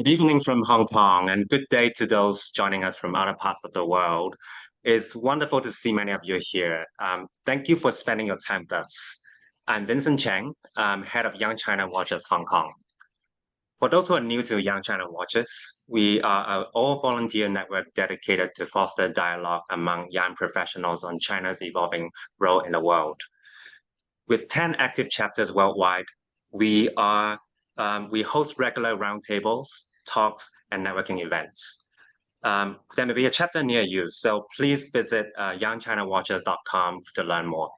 Good evening from Hong Kong, and good day to those joining us from other parts of the world. It's wonderful to see many of you here. Thank you for spending your time with us. I'm Vincent Cheng, head of Young China Watchers Hong Kong. For those who are new to Young China Watchers, we are an all-volunteer network dedicated to foster dialogue among young professionals on China's evolving role in the world. With 10 active chapters worldwide, we host regular roundtables, talks, and networking events. There may be a chapter near you, so please visit youngchinawatchers.com to learn more.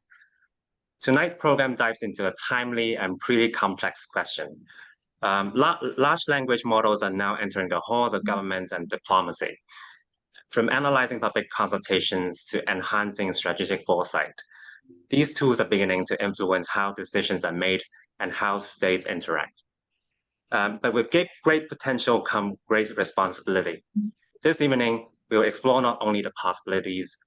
Tonight's program dives into a timely and pretty complex question. Large language models are now entering the halls of governments and diplomacy. From analyzing public consultations to enhancing strategic foresight, these tools are beginning to influence how decisions are made and how states interact. But with great potential comes great responsibility. This evening, we'll explore not only the possibilities,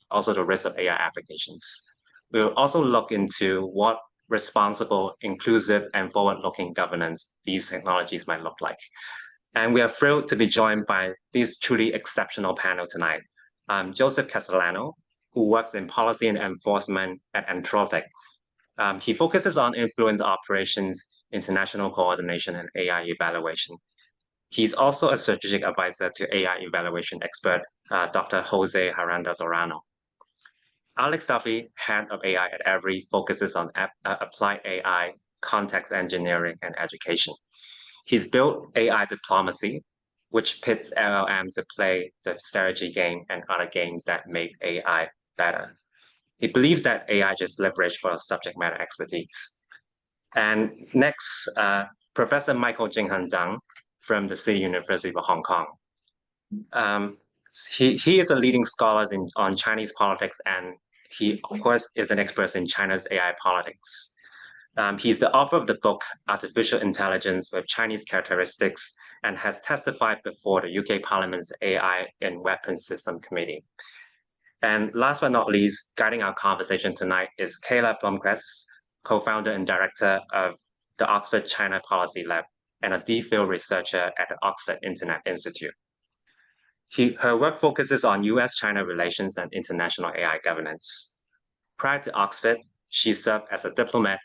also the risks of AI applications. We'll also look into what responsible, inclusive, and forward-looking governance these technologies might look like. And we are thrilled to be joined by this truly exceptional panel tonight. Joseph Castellano, who works in policy and enforcement at Anthropic. He focuses on influence operations, international coordination, and AI evaluation. He's also a strategic advisor to AI evaluation expert, Dr. Jose Aranda-Zorano. Alex Duffy, head of AI at Every, focuses on applied AI, context engineering, and education. He's built AI diplomacy, which pits LLM to play the strategy game and other games that make AI better. He believes that AI is leverage for subject matter expertise. And next, Professor Michael Jinghan Zeng from the City University of Hong Kong. He is a leading scholar on Chinese politics, and he, of course, is an expert in China's AI politics. He's the author of the book Artificial Intelligence with Chinese Characteristics and has testified before the UK Parliament's AI and Weapons System Committee. And last but not least, guiding our conversation tonight is Kayla Blomquist, co-founder and director of the Oxford China Policy Lab and a DPhil researcher at the Oxford Internet Institute. Her work focuses on US-China relations and international AI governance. Prior to Oxford, she served as a diplomat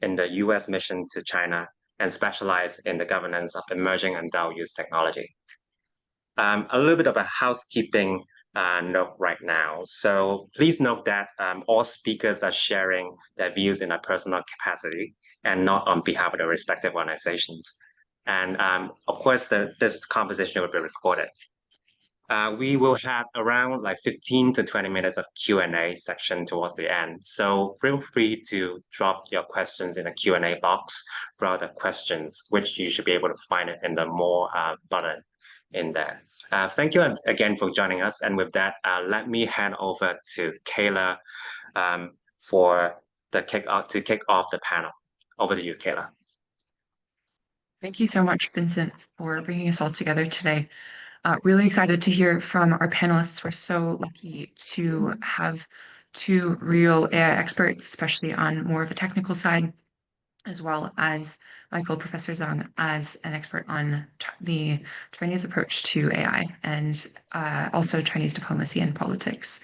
in the US mission to China and specialized in the governance of emerging and dual-use technology. A little bit of a housekeeping note right now. So please note that all speakers are sharing their views in a personal capacity and not on behalf of their respective organizations. And of course, this conversation will be recorded. We will have around like 15 to 20 minutes of Q&A section towards the end. So feel free to drop your questions in the Q&A box throughout the questions, which you should be able to find it in the More button in there. Thank you again for joining us. And with that, let me hand over to Kayla for the kick off the panel. Over to you, Kayla. Thank you so much, Vincent, for bringing us all together today. Really excited to hear from our panelists. We're so lucky to have two real AI experts, especially on more of a technical side, as well as Michael, Professor Zeng, as an expert on the Chinese approach to AI and also Chinese diplomacy and politics.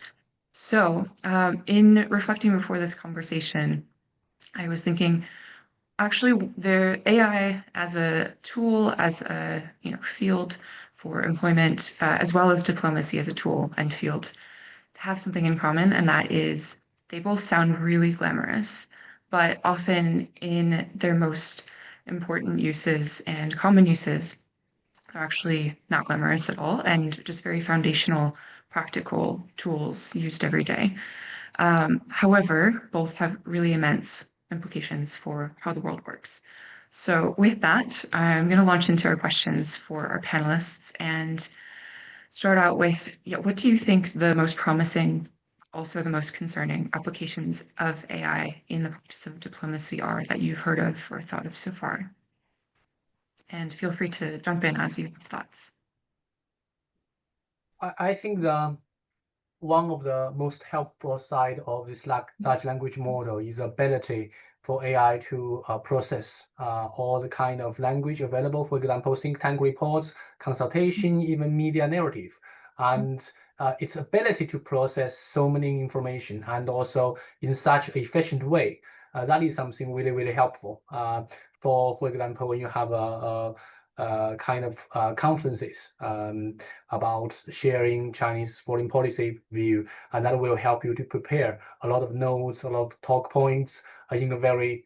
So in reflecting before this conversation, I was thinking, actually, the AI as a tool, as a field for employment, as well as diplomacy as a tool and field, have something in common, and that is they both sound really glamorous, but often in their most important uses and common uses, they're actually not glamorous at all and just very foundational, practical tools used every day. However, both have really immense implications for how the world works. So with that, I'm going to launch into our questions for our panelists and start out with, what do you think the most promising, also the most concerning applications of AI in the practice of diplomacy are that you've heard of or thought of so far? And feel free to jump in as you have thoughts. I think the one of the most helpful side of this large language model is the ability for AI to process all the kind of language available, for example, think tank reports, consultation, even media narrative. And its ability to process so many information and also in such an efficient way, that is something really, really helpful. For example, when you have a kind of conferences about sharing Chinese foreign policy view, and that will help you to prepare a lot of notes, a lot of talk points in a very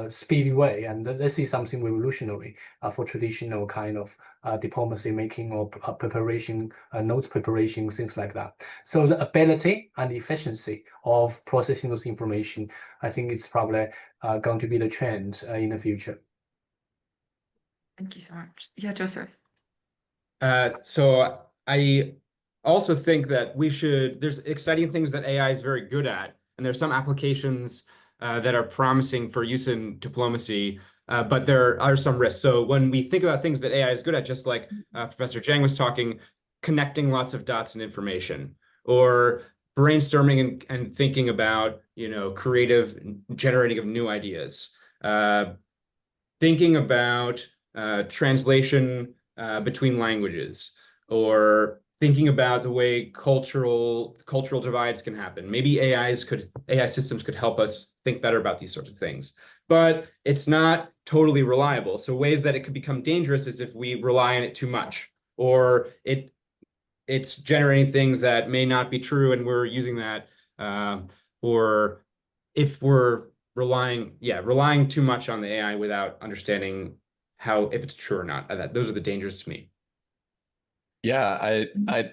speedy way. And this is something revolutionary for traditional kind of diplomacy making or preparation, notes preparation, things like that. So the ability and the efficiency of processing those information, I think it's probably going to be the trend in the future. Thank you so much. Yeah, Joseph. So I also think that there's exciting things that AI is very good at, and there's some applications that are promising for use in diplomacy, but there are some risks. So when we think about things that AI is good at, just like Professor Zhang was talking, connecting lots of dots and information, or brainstorming and thinking about, creative generating of new ideas, thinking about translation between languages, or thinking about the way cultural divides can happen. Maybe AI systems could help us think better about these sorts of things, but it's not totally reliable. So ways that it could become dangerous is if we rely on it too much, or it's generating things that may not be true and we're using that, or if we're relying too much on the AI without understanding if it's true or not. Those are the dangers to me. Yeah,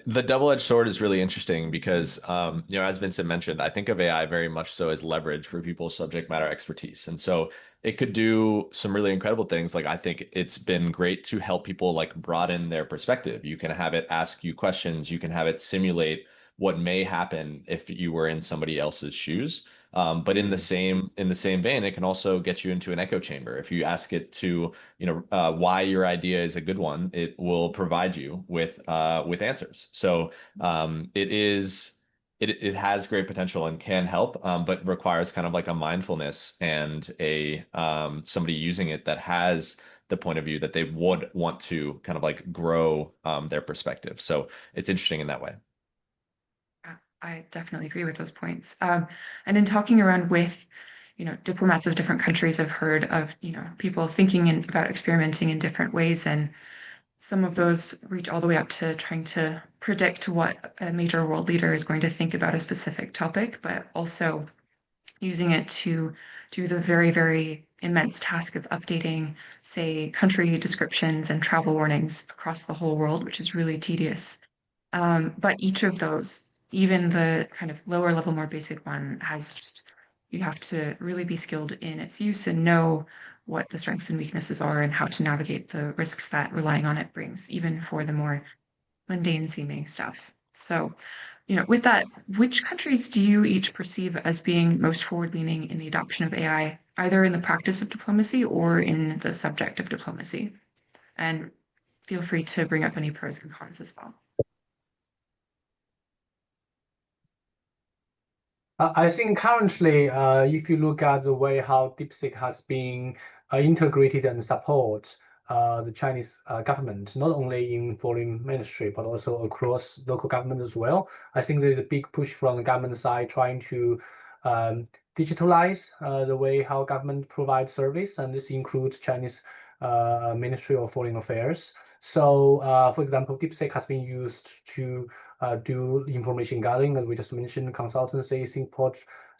the double-edged sword is really interesting because, as Vincent mentioned, I think of AI very much so as leverage for people's subject matter expertise. And so it could do some really incredible things. Like, I think it's been great to help people like broaden their perspective. You can have it ask you questions. You can have it simulate what may happen if you were in somebody else's shoes. But in the same vein, it can also get you into an echo chamber. If you ask it to, why your idea is a good one, it will provide you with answers. So it has great potential and can help, but requires kind of like a mindfulness and a somebody using it that has the point of view that they would want to kind of like grow their perspective. So it's interesting in that way. I definitely agree with those points. And in talking around with, diplomats of different countries, I've heard of, people thinking about experimenting in different ways. And some of those reach all the way up to trying to predict what a major world leader is going to think about a specific topic, but also using it to do the very, very immense task of updating, say, country descriptions and travel warnings across the whole world, which is really tedious. But each of those, even the kind of lower level, more basic one, you have to really be skilled in its use and know what the strengths and weaknesses are and how to navigate the risks that relying on it brings, even for the more mundane seeming stuff. So, with that, which countries do you each perceive as being most forward-leaning in the adoption of AI, either in the practice of diplomacy or in the subject of diplomacy? And feel free to bring up any pros and cons as well. I think currently, if you look at the way how DeepSeek has been integrated and support the Chinese government, not only in foreign ministry, but also across local government as well, I think there's a big push from the government side trying to digitalize the way how government provides service, and this includes Chinese Ministry of Foreign Affairs. So, for example, DeepSeek has been used to do information gathering, as we just mentioned, consultancy,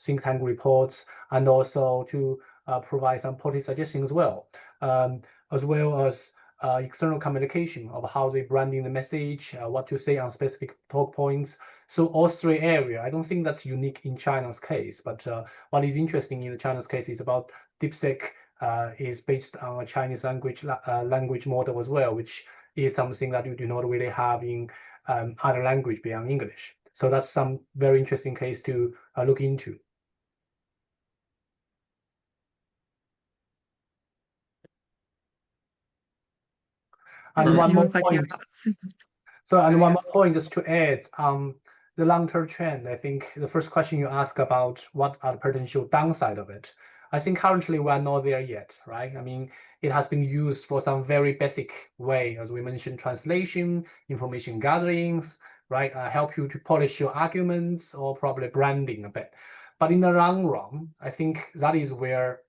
think tank reports, and also to provide some policy suggestions as well as external communication of how they branding the message, what to say on specific talk points. So all three areas, I don't think that's unique in China's case, but what is interesting in the China's case is about DeepSeek is based on a Chinese language model as well, which is something that you do not really have in other language beyond English. So that's some very interesting case to look into. And one more point. So, and one more point just to add, the long-term trend, I think the first question you ask about what are the potential downside of it. I think currently we are not there yet, right? I mean, it has been used for some very basic way, as we mentioned, translation, information gatherings, right? Help you to polish your arguments or probably branding a bit. But in the long run, I think that is where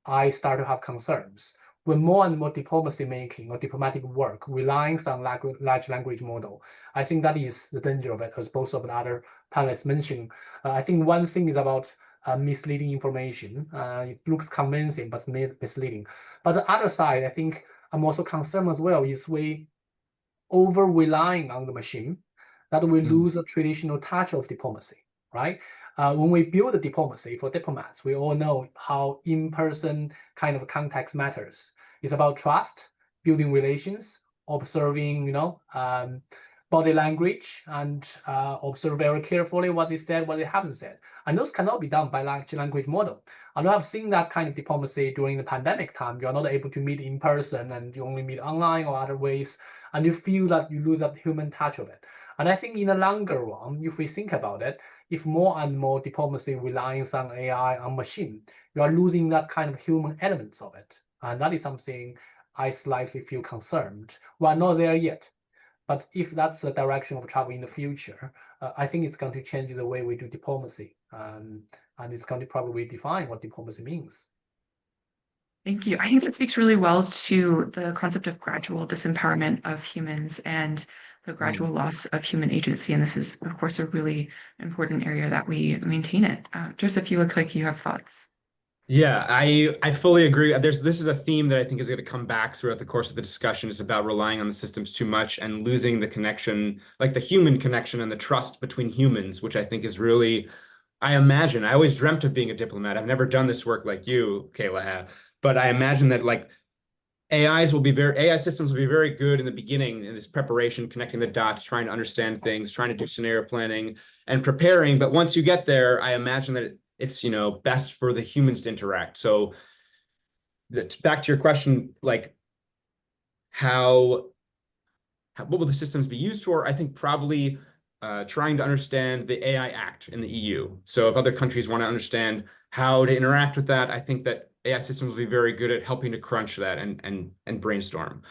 I start to have concerns. When more and more diplomacy making or diplomatic work relies on large language model, I think that is the danger of it, as both of the other panelists mentioned. I think one thing is about misleading information. It looks convincing, but misleading. But the other side, I think I'm also concerned as well, is we over relying on the machine, that we lose a traditional touch of diplomacy, right? When we build a diplomacy for diplomats, we all know how in-person kind of context matters. It's about trust, building relations, observing, body language, and observe very carefully what is said, what they haven't said. And those cannot be done by large language model. And I've seen that kind of diplomacy during the pandemic time. You're not able to meet in person and you only meet online or other ways. And you feel that you lose that human touch of it. And I think in the longer run, if we think about it, if more and more diplomacy relies on AI, on machine, you are losing that kind of human elements of it. And that is something I slightly feel concerned. We're not there yet. But if that's the direction of travel in the future, I think it's going to change the way we do diplomacy. And it's going to probably define what diplomacy means. Thank you. I think that speaks really well to the concept of gradual disempowerment of humans and the gradual loss of human agency. And this is, of course, a really important area that we maintain it. Joseph, you look like you have thoughts. Yeah, I fully agree. This is a theme that I think is going to come back throughout the course of the discussion. It's about relying on the systems too much and losing the connection, like the human connection and the trust between humans, which I think is really, I always dreamt of being a diplomat. I've never done this work like you, Kayla, have, but I imagine that like AI systems will be very good in the beginning in this preparation, connecting the dots, trying to understand things, trying to do scenario planning and preparing. But once you get there, I imagine that it's best for the humans to interact. So back to your question, like what will the systems be used for? I think probably trying to understand the AI Act in the EU. So if other countries want to understand how to interact with that, I think that AI systems will be very good at helping to crunch that and brainstorm.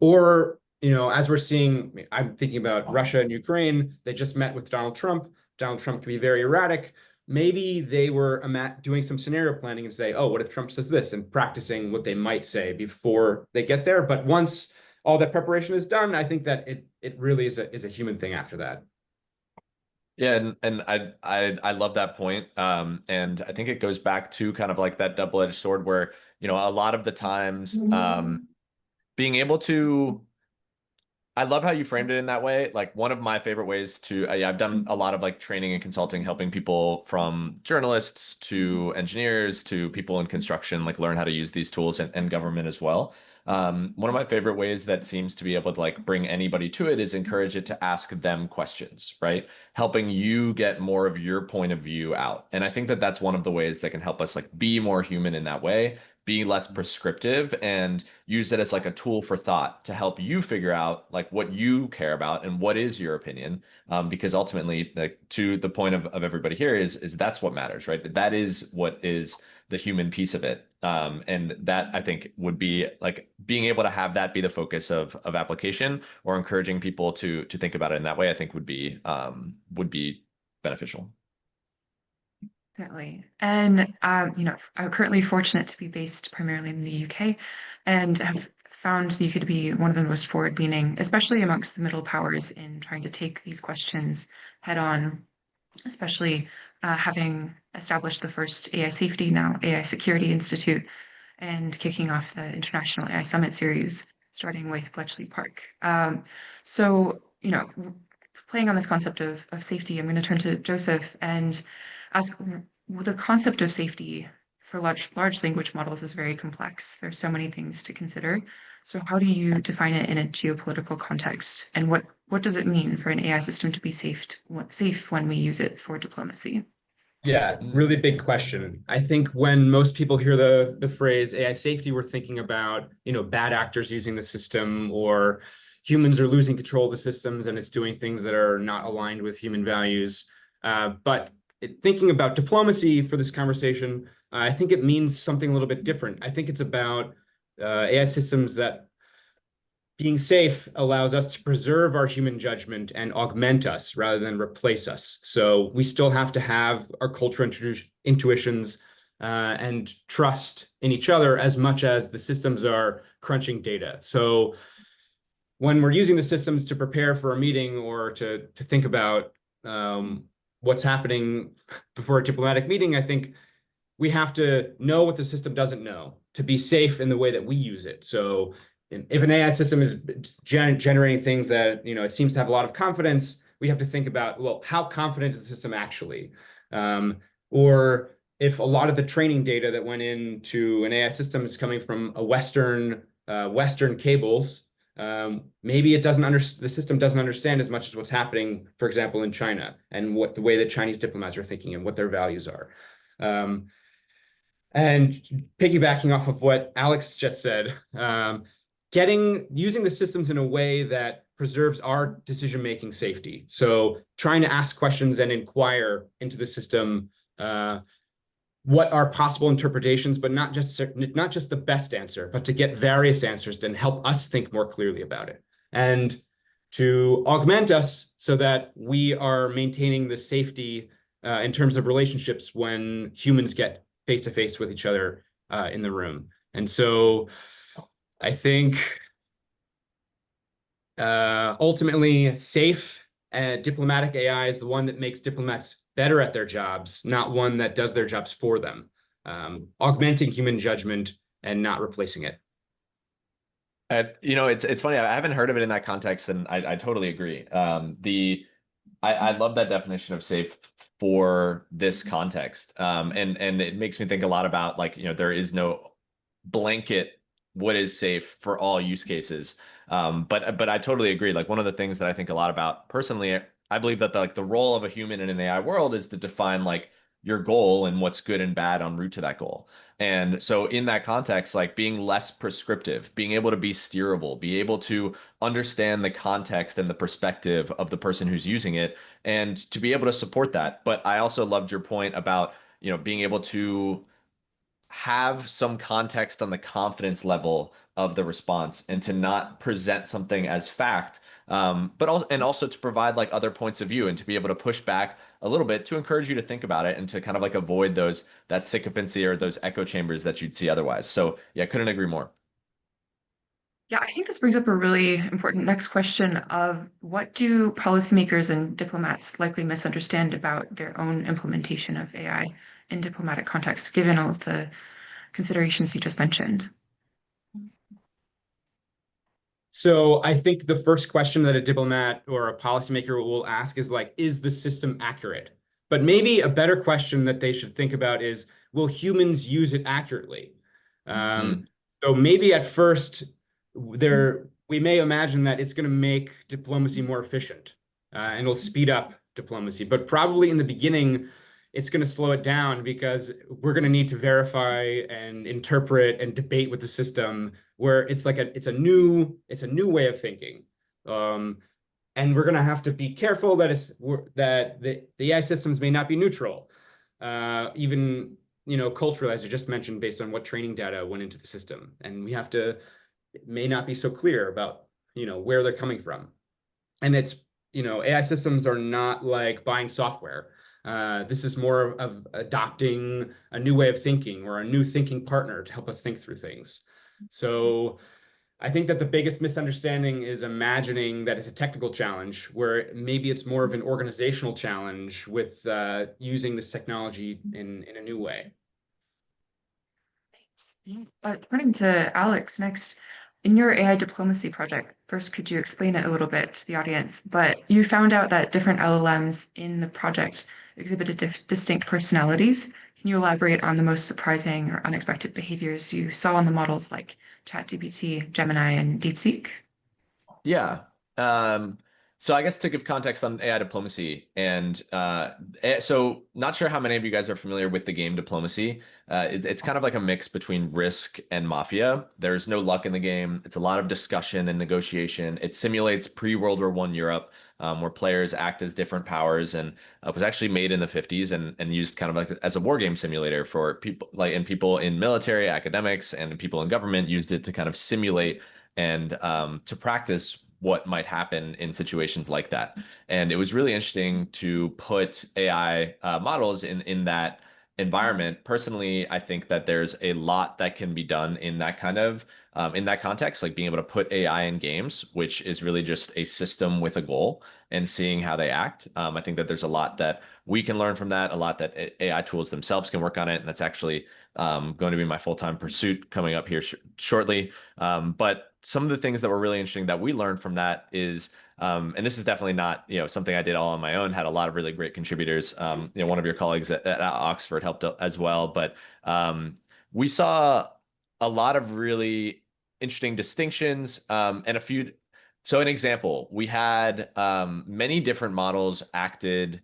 Or as we're seeing, I'm thinking about Russia and Ukraine. They just met with Donald Trump. Donald Trump can be very erratic. Maybe they were doing some scenario planning and say, oh, what if Trump says this, and practicing what they might say before they get there. But once all that preparation is done, I think that it really is a human thing after that. Yeah, and I love that point. And I think it goes back to kind of like that double-edged sword where, a lot of the times being able to, I love how you framed it in that way. Like one of my favorite ways to, I've done a lot of like training and consulting, helping people from journalists to engineers to people in construction, like learn how to use these tools and government as well. One of my favorite ways that seems to be able to like bring anybody to it is encourage it to ask them questions, right? Helping you get more of your point of view out. And I think that that's one of the ways that can help us like be more human in that way, be less prescriptive, and use it as like a tool for thought to help you figure out like what you care about and what is your opinion. Because ultimately, like to the point of everybody here is that's what matters, right? That is what is the human piece of it. And that I think would be like being able to have that be the focus of application, or encouraging people to think about it in that way, I think would be beneficial. Definitely. And, I'm currently fortunate to be based primarily in the UK and have found the UK to be one of the most forward-leaning, especially amongst the middle powers, in trying to take these questions head on, especially having established the first AI Safety, now AI Security Institute, and kicking off the International AI Summit series, starting with Bletchley Park. So, playing on this concept of safety, I'm going to turn to Joseph and ask, the concept of safety for large language models is very complex. There's so many things to consider. So how do you define it in a geopolitical context? And what does it mean for an AI system to be safe when we use it for diplomacy? Yeah, really big question. I think when most people hear the phrase AI safety, we're thinking about, bad actors using the system, or, humans are losing control of the systems and it's doing things that are not aligned with human values. But thinking about diplomacy for this conversation, I think it means something a little bit different. I think it's about AI systems that being safe allows us to preserve our human judgment and augment us rather than replace us. So we still have to have our cultural intuitions and trust in each other as much as the systems are crunching data. So when we're using the systems to prepare for a meeting or to think about what's happening before a diplomatic meeting, I think we have to know what the system doesn't know to be safe in the way that we use it. So if an AI system is generating things that, it seems to have a lot of confidence, we have to think about, well, how confident is the system actually? Or if a lot of the training data that went into an AI system is coming from a Western cables, maybe the system doesn't understand as much as what's happening, for example, in China and what the way that Chinese diplomats are thinking and what their values are. And piggybacking off of what Alex just said, using the systems in a way that preserves our decision-making safety. So trying to ask questions and inquire into the system, what are possible interpretations, but not just the best answer, but to get various answers that help us think more clearly about it. And to augment us so that we are maintaining the safety in terms of relationships when humans get face-to-face with each other in the room. And so I think ultimately safe diplomatic AI is the one that makes diplomats better at their jobs, not one that does their jobs for them, augmenting human judgment and not replacing it. It's funny. I haven't heard of it in that context, and I totally agree. I love that definition of safe for this context, and it makes me think a lot about there is no blanket what is safe for all use cases. But I totally agree. Like one of the things that I think a lot about personally, I believe that the role of a human in an AI world is to define your goal and what's good and bad en route to that goal. And so in that context, being less prescriptive, being able to be steerable, be able to understand the context and the perspective of the person who's using it, and to be able to support that. But I also loved your point about, being able to have some context on the confidence level of the response and to not present something as fact, but also to provide other points of view and to be able to push back a little bit to encourage you to think about it and to kind of avoid that sycophancy or those echo chambers that you'd see otherwise. So yeah, couldn't agree more. Yeah, I think this brings up a really important next question of what do policymakers and diplomats likely misunderstand about their own implementation of AI in diplomatic context, given all of the considerations you just mentioned? So I think the first question that a diplomat or a policymaker will ask is the system accurate? But maybe a better question that they should think about is, will humans use it accurately? So maybe at first, we may imagine that it's going to make diplomacy more efficient and it'll speed up diplomacy. But probably in the beginning, it's going to slow it down because we're going to need to verify and interpret and debate with the system, where it's a new way of thinking, and we're going to have to be careful that the AI systems may not be neutral, even culturally, as you just mentioned, based on what training data went into the system, and it may not be so clear about where they're coming from, and it's AI systems are not like buying software. This is more of adopting a new way of thinking or a new thinking partner to help us think through things. So I think that the biggest misunderstanding is imagining that it's a technical challenge, where maybe it's more of an organizational challenge with using this technology in a new way. Thanks. Turning to Alex next. In your AI diplomacy project, first, could you explain it a little bit to the audience? But you found out that different LLMs in the project exhibited distinct personalities. Can you elaborate on the most surprising or unexpected behaviors you saw on the models like ChatGPT, Gemini, and DeepSeek? Yeah. So I guess to give context on AI diplomacy, and so not sure how many of you guys are familiar with the game Diplomacy. It's kind of like a mix between Risk and Mafia. There's no luck in the game. It's a lot of discussion and negotiation. It simulates pre-World War I Europe, where players act as different powers, and was actually made in the 50s and used kind of like as a war game simulator for people people in military, academics, and people in government used it to kind of simulate and to practice what might happen in situations like that. And it was really interesting to put AI models in that environment. Personally, I think that there's a lot that can be done in that kind of in that context, like being able to put AI in games, which is really just a system with a goal and seeing how they act. I think that there's a lot that we can learn from that, a lot that AI tools themselves can work on it. And that's actually going to be my full-time pursuit coming up here shortly. But some of the things that were really interesting that we learned from that is, and this is definitely not, something I did all on my own, had a lot of really great contributors. One of your colleagues at Oxford helped as well, but we saw a lot of really interesting distinctions and a few. So an example, we had many different models had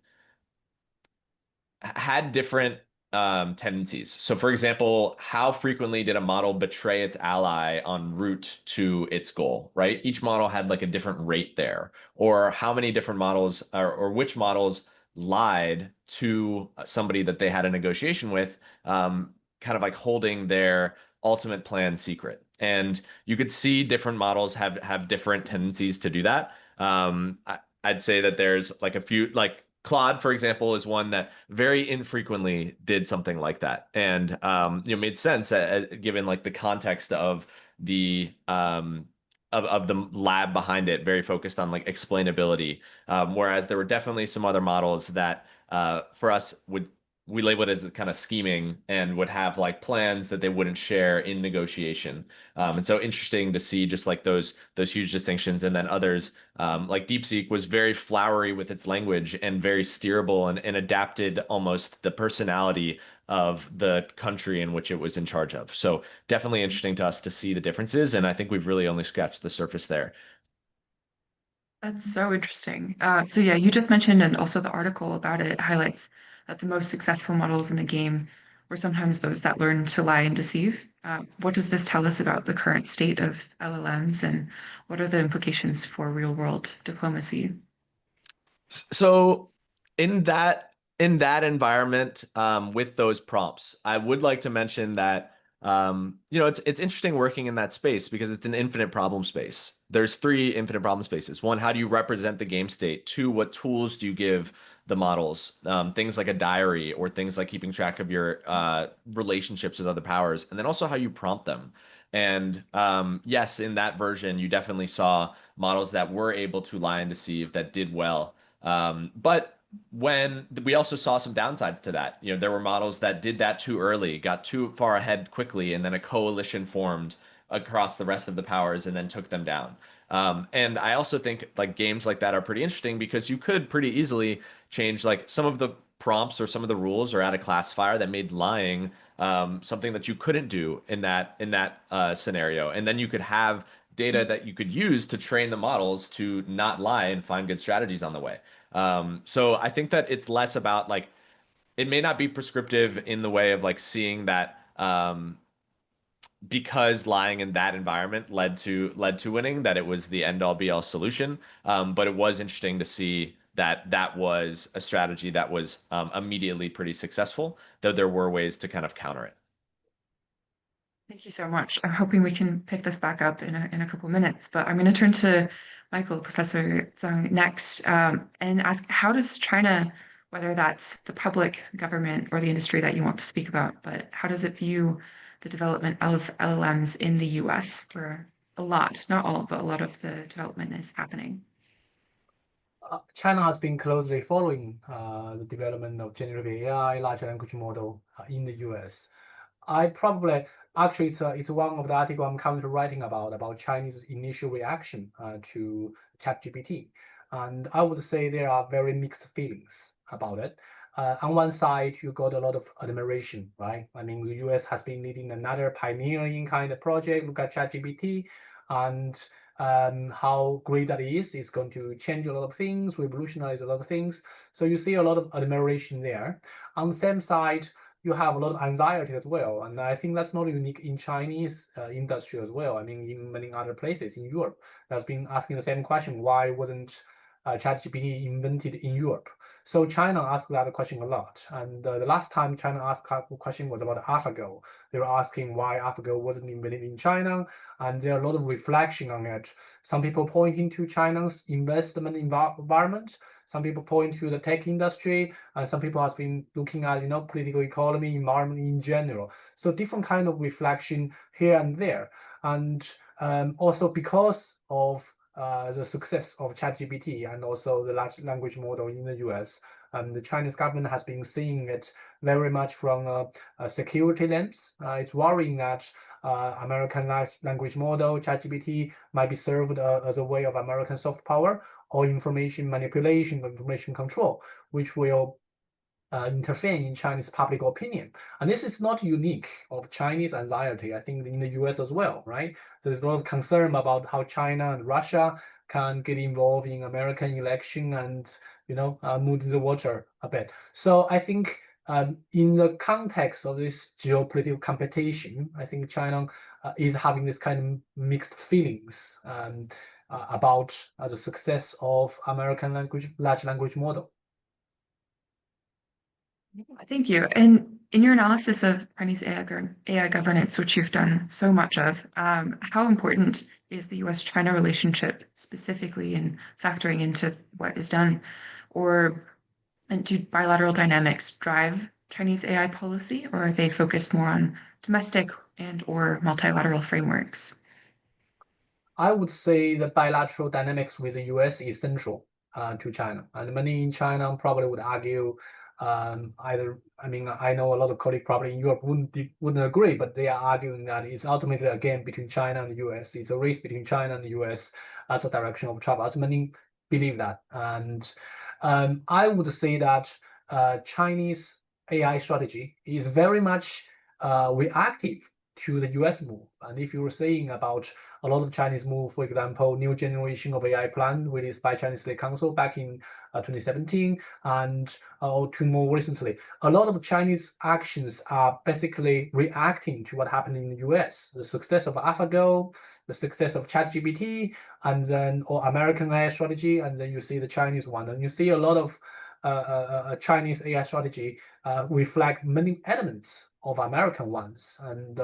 different tendencies. So for example, how frequently did a model betray its ally en route to its goal, right? Each model had like a different rate there, or how many different models or which models lied to somebody that they had a negotiation with, kind of like holding their ultimate plan secret. And you could see different models have different tendencies to do that. I'd say that there's like a few, like Claude, for example, is one that very infrequently did something like that, and made sense given like the context of the of the lab behind it, very focused on like explainability. Whereas there were definitely some other models that for us we label it as kind of scheming and would have like plans that they wouldn't share in negotiation. And so interesting to see just like those huge distinctions. And then others like DeepSeek was very flowery with its language and very steerable and adapted almost the personality of the country in which it was in charge of. So definitely interesting to us to see the differences. And I think we've really only scratched the surface there. That's so interesting. So yeah, you just mentioned, and also the article about it highlights that the most successful models in the game were sometimes those that learn to lie and deceive. What does this tell us about the current state of LLMs, and what are the implications for real-world diplomacy? So in that environment, with those prompts, I would like to mention that it's interesting working in that space because it's an infinite problem space. There's 3 infinite problem spaces. 1, how do you represent the game state? 2, what tools do you give the models? Things like a diary or things like keeping track of your relationships with other powers, and then also how you prompt them. And yes, in that version, you definitely saw models that were able to lie and deceive that did well. But when we also saw some downsides to that, there were models that did that too early, got too far ahead quickly, and then a coalition formed across the rest of the powers and then took them down. And I also think like games like that are pretty interesting because you could pretty easily change like some of the prompts or some of the rules or add a classifier that made lying something that you couldn't do in that scenario, and then you could have data that you could use to train the models to not lie and find good strategies on the way. So I think that it's less about like, it may not be prescriptive in the way of like seeing that because lying in that environment led to winning, that it was the end all be all solution. But it was interesting to see that was a strategy that was immediately pretty successful, though there were ways to kind of counter it. Thank you so much. I'm hoping we can pick this back up in a couple minutes, but I'm going to turn to Michael, Professor Zeng, next, and ask, how does China, whether that's the public, government, or the industry that you want to speak about, but how does it view the development of LLMs in the US, where a lot, not all, but a lot of the development is happening? China has been closely following the development of generative AI, large language model in the US. Actually, it's one of the articles I'm currently writing about Chinese initial reaction to ChatGPT. And I would say there are very mixed feelings about it. On one side, you got a lot of admiration, right? I mean, the US has been leading another pioneering kind of project, look at ChatGPT, and how great that is. It's going to change a lot of things, revolutionize a lot of things. So you see a lot of admiration there. On the same side, you have a lot of anxiety as well. And I think that's not unique in Chinese industry as well. I mean, in many other places in Europe, that's been asking the same question: why wasn't ChatGPT invented in Europe? So China asked that question a lot. And the last time China asked that question was about AlphaGo. They were asking why AlphaGo wasn't invented in China, and there are a lot of reflection on it. Some people pointing to China's investment environment. Some people point to the tech industry, and some people have been looking at, political economy, environment in general. So different kind of reflection here and there. And also because of the success of ChatGPT and also the large language model in the US, the Chinese government has been seeing it very much from a security lens. It's worrying that American large language model, ChatGPT, might be served as a way of American soft power or information manipulation, information control, which will interfere in Chinese public opinion. And this is not unique of Chinese anxiety. I think in the US as well, right? There's a lot of concern about how China and Russia can get involved in American election and, muddy the water a bit. So I think in the context of this geopolitical competition, I think China is having this kind of mixed feelings about the success of American large language model. Thank you. And in your analysis of Chinese AI governance, which you've done so much of, how important is the US-China relationship specifically in factoring into what is done? And do bilateral dynamics drive Chinese AI policy, or are they focused more on domestic and or multilateral frameworks? I would say the bilateral dynamics with the US is central to China. And many in China probably would argue either, I know a lot of colleagues probably in Europe wouldn't agree, but they are arguing that it's ultimately a game between China and the US. It's a race between China and the US as a direction of travel, as many believe that. And I would say that Chinese AI strategy is very much reactive to the US move. And if you were saying about a lot of Chinese move, for example, new generation of AI plan released by Chinese State Council back in 2017, and to more recently, a lot of Chinese actions are basically reacting to what happened in the US, the success of AlphaGo, the success of ChatGPT, and then or American AI strategy, and then you see the Chinese one, and you see a lot of Chinese AI strategy reflect many elements of American ones. And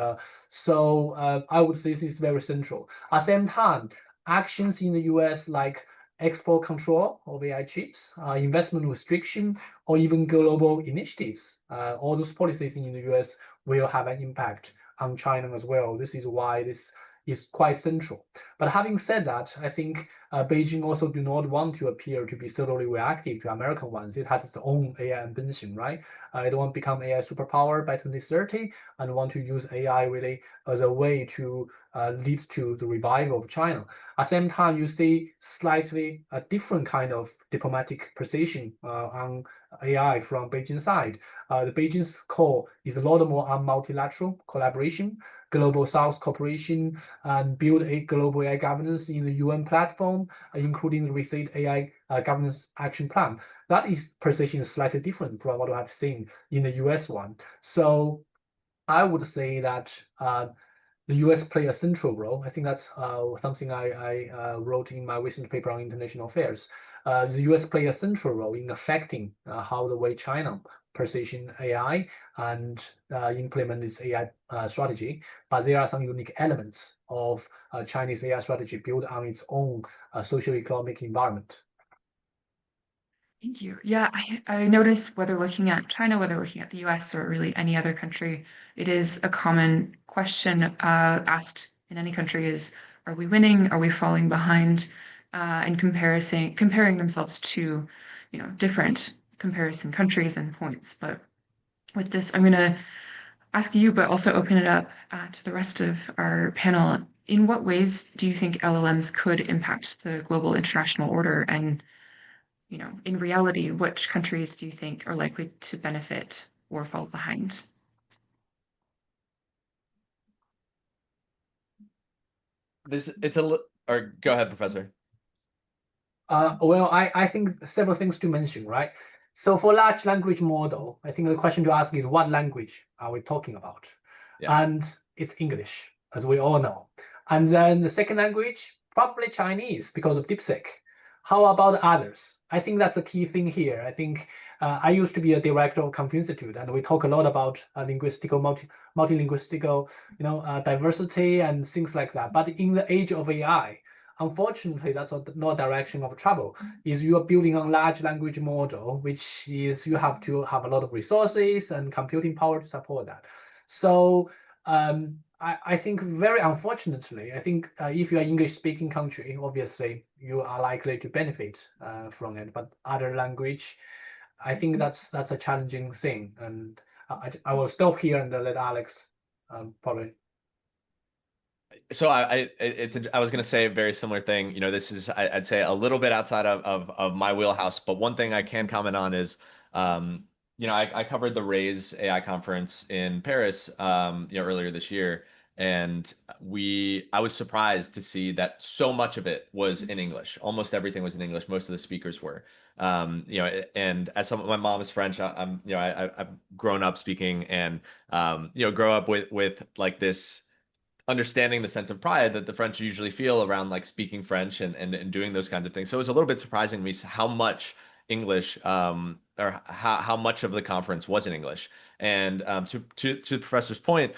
so I would say this is very central. At the same time, actions in the US like export control of AI chips, investment restriction, or even global initiatives, all those policies in the US will have an impact on China as well. This is why this is quite central. But having said that, I think Beijing also do not want to appear to be solely reactive to American ones. It has its own AI ambition, right? It want to become AI superpower by 2030 and want to use AI really as a way to lead to the revival of China. At the same time, you see slightly a different kind of diplomatic position on AI from Beijing side. The Beijing's call is a lot more on multilateral collaboration, global South cooperation, and build a global AI governance in the UN platform, including the Reshape AI governance action plan. That is position is slightly different from what we have seen in the US one. So I would say that the US play a central role. I think that's something I wrote in my recent paper on international affairs. The US play a central role in affecting how the way China position AI and implement this AI strategy. But there are some unique elements of Chinese AI strategy built on its own socio-economic environment. Thank you. Yeah, I noticed whether looking at China, whether looking at the US or really any other country, it is a common question asked in any country is, are we winning? Are we falling behind? And comparing themselves to, different comparison countries and points. But with this, I'm going to ask you, but also open it up to the rest of our panel. In what ways do you think LLMs could impact the global international order? And in reality, which countries do you think are likely to benefit or fall behind? It's a or go ahead, Professor. Well, I think several things to mention, right? So for large language model, I think the question to ask is what language are we talking about? Yeah. And it's English, as we all know. And then the second language, probably Chinese because of DeepSeek. How about others? I think that's a key thing here. I think I used to be a director of Confucius Institute, and we talk a lot about multilinguistical, diversity and things like that. But in the age of AI, unfortunately, that's not direction of travel. Is you are building a large language model, which is you have to have a lot of resources and computing power to support that. So I think very unfortunately, I think if you're English speaking country, obviously you are likely to benefit from it. But other language, I think that's a challenging thing. And I will stop here and let Alex probably. So I was going to say a very similar thing. This is, I'd say, a little bit outside of my wheelhouse, but one thing I can comment on is, I covered the Raise AI conference in Paris, earlier this year, and I was surprised to see that so much of it was in English. Almost everything was in English. Most of the speakers were, and as my mom is French, I've grown up speaking and, grow up with like this understanding the sense of pride that the French usually feel around like speaking French and doing those kinds of things. So it was a little bit surprising to me how much English, or how much of the conference was in English. And to the professor's point,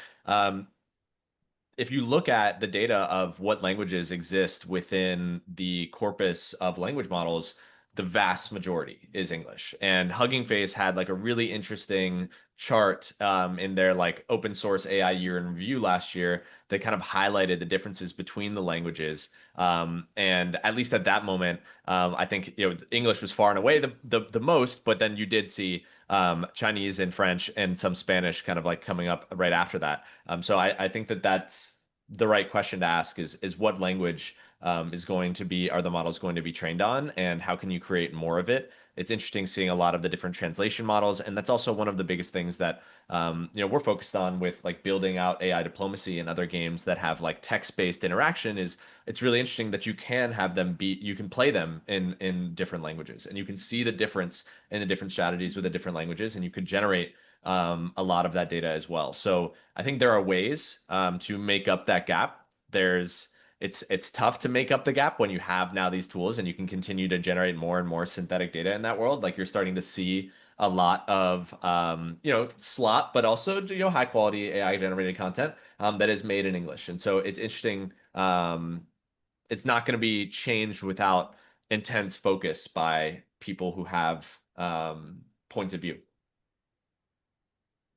if you look at the data of what languages exist within the corpus of language models, the vast majority is English. And Hugging Face had like a really interesting chart in their like open source AI year in review last year that kind of highlighted the differences between the languages. And at least at that moment, I think English was far and away the most, but then you did see Chinese and French and some Spanish kind of like coming up right after that. So I think that's the right question to ask is what language are the models going to be trained on, and how can you create more of it? It's interesting seeing a lot of the different translation models, and that's also one of the biggest things that we're focused on with like building out AI diplomacy and other games that have like text-based interaction. Is it's really interesting that you can have them you can play them in different languages, and you can see the difference in the different strategies with the different languages, and you could generate a lot of that data as well. So I think there are ways to make up that gap. It's tough to make up the gap when you have now these tools and you can continue to generate more and more synthetic data in that world. Like you're starting to see a lot of slot, but also high quality AI generated content that is made in English. And so it's interesting. It's not going to be changed without intense focus by people who have points of view.